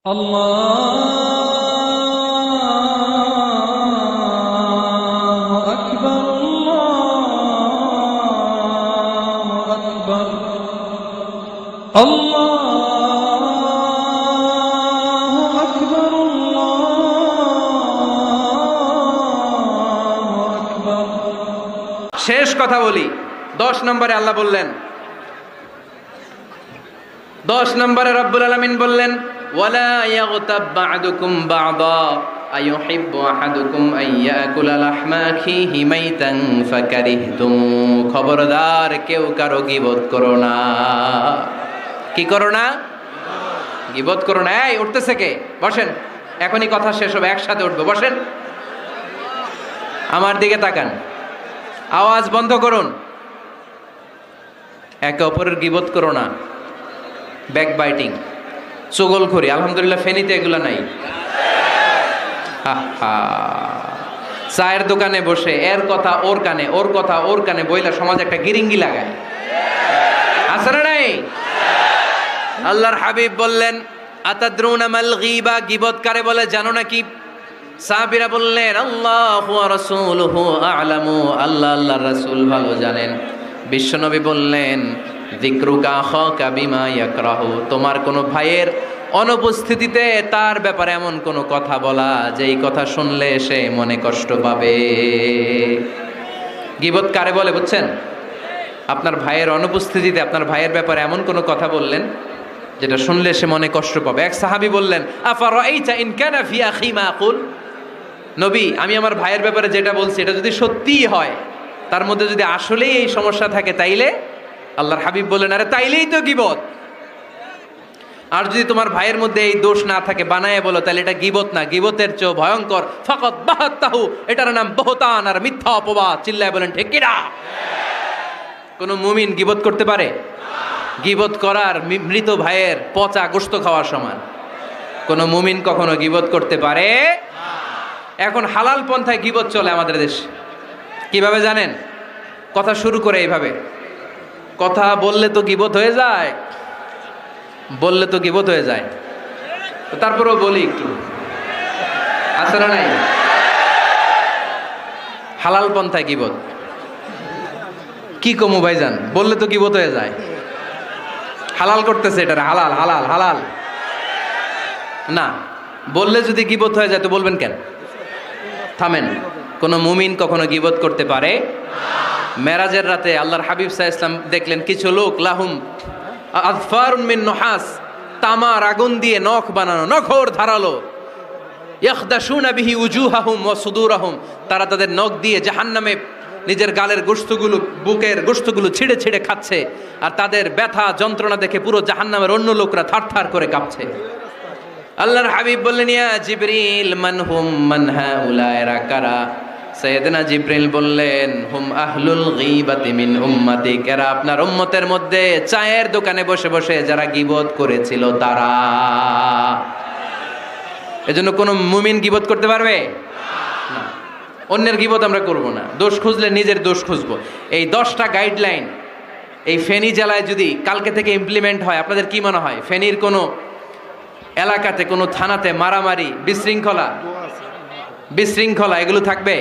আল্লাহু আকবার, আল্লাহু আকবার, আল্লাহু আকবার, আল্লাহু আকবার। শেষ কথা বলি, 10 নম্বরে আল্লাহ বললেন, 10 নম্বরে রব্বুল আলামিন বললেন, ওয়ালা ইয়াগতাব বা'দুকুম বা'দা আইয়ুহিব্বু আহাদুকুম আইয়াকুলা লাহমা আখিহি মাইতান ফাকারিহতুম। খবরদার, কেউ কারো গীবত করো না। কি করো না? গীবত করো না। এই উঠতেছে কে? বসেন, এখনই কথা শেষ হবে, একসাথে উঠবো। বসেন, আমার দিকে তাকান, আওয়াজ বন্ধ করুন। একে অপরের গীবত করো না। ব্যাকবাইটিং, চুগলখড়ি, আলহামদুলিল্লাহ ফেনীতে এগুলা নাই। চায়ের দোকানে বসে এর কথা ওর কানে, ওর কথা ওর কানে বইলা সমাজ একটা গিরিঙ্গি লাগায়, আছে না নাই? আল্লাহর হাবিব বললেন, আতাদরুনা মাল গীবা, গীবত কারে বলে জানো নাকি? সাহাবীরা বললেন, আল্লাহু ওয়া রাসূলুহু আ'লামু, আল্লাহ আল্লাহর রাসূল ভালো জানেন। বিশ্বনবী বললেন, যিকরুকা আখাকা বিমা ইয়াকরাহু, তোমার কোনো ভাইয়ের অনুপস্থিতিতে তার ব্যাপারে এমন কোনো কথা বলা যেই কথা শুনলে সে মনে কষ্ট পাবে। গীবত কারে বলে বুঝছেন? আপনার ভাইয়ের অনুপস্থিতিতে আপনার ভাইয়ের ব্যাপারে এমন কোনো কথা বললেন যেটা শুনলে সে মনে কষ্ট পাবে। এক সাহাবী বললেন, আফারাআইতা ইন কানা ফি আখি মা আকুল, নবী, আমি আমার ভাইয়ের ব্যাপারে যেটা বলছি এটা যদি সত্যিই হয়, তার মধ্যে যদি আসলেই এই সমস্যা থাকে, তাইলে? আল্লাহর হাবিব বললেন, আরে তাইলেই তো গীবত। আর যদি তোমার ভাইয়ের মধ্যে এই দোষ না থাকে, বানায় বলো, তাহলে এটা গীবত না, গীবতের চেয়ে ভয়ঙ্কর। ফাকাত বাহাত্তাহু, এটার নাম বহতান আর মিথ্যা অপবাদ। চিল্লায় বলেন ঠিক কিনা? কোন মুমিন গীবত করতে পারে? গীবত করার মৃত ভাইয়ের পচা গোশত খাওয়ার সমান। কোন মুমিন কখনো গীবত করতে পারে? এখন হালাল পন্থায় গীবত চলে আমাদের দেশে। কিভাবে জানেন? কথা শুরু করে এইভাবে, কথা বললে তো গীবত হয়ে যায়, বললে তো গীবত হয়ে যায়, তারপরেও বলি একটু, আছে না নাই? হালাল পন্থায় গীবত কি কমু ভাইজান, বললে তো গীবত হয়ে যায়। হালাল করতেছে এটা, হালাল হালাল হালাল না, বললে যদি গীবত হয়ে যায় তো বলবেন কেন? থামেন। কোন মুমিন কখনো গীবত করতে পারে? মেরাজের রাতে আল্লাহর হাবিব সাল্লাল্লাহু আলাইহি ওয়াসাল্লাম দেখলেন কিছু লোক, লাহুম আযফারুন মিন নুহাস, তামার আগুন দিয়ে নখ বানানো, নখর ধারালো, ইয়াখদাশুনা বিহি উজুহাহুম ওয়া সুদুরাহুম, তারা তাদের নখ দিয়ে জাহান্নামে নিজের গালের গোশতগুলো, বুকের গোশতগুলো ছিঁড়ে ছিঁড়ে খাচ্ছে, আর তাদের ব্যথা যন্ত্রণা দেখে পুরো জাহান্নামের অন্য লোকরা থারথার করে কাঁপছে। আল্লাহর হাবিব বললেন, ইয়া জিবরিল মান হুম মান হাউলা, এরা কারা? সাইয়েদনা জিবরিল বললেন, হুম আহলুল গীবাতি মিন উম্মতিক, এরা আপনার উম্মতের মধ্যে চায়ের দোকানে বসে বসে যারা গীবত করেছিল তারা। এজন্য কোন মুমিন গীবত করতে পারবে না। অন্যের গীবত আমরা করব না। দোষ খুঁজলে নিজের দোষ খুঁজবো। এই 10টা গাইডলাইন এই ফেনী জেলায় যদি কালকে থেকে ইমপ্লিমেন্ট হয়, আপনাদের কি মনে হয় ফেনীর কোনো এলাকাতে, কোনো থানাতে মারামারি, বিশৃঙ্খলা এগুলো থাকবে?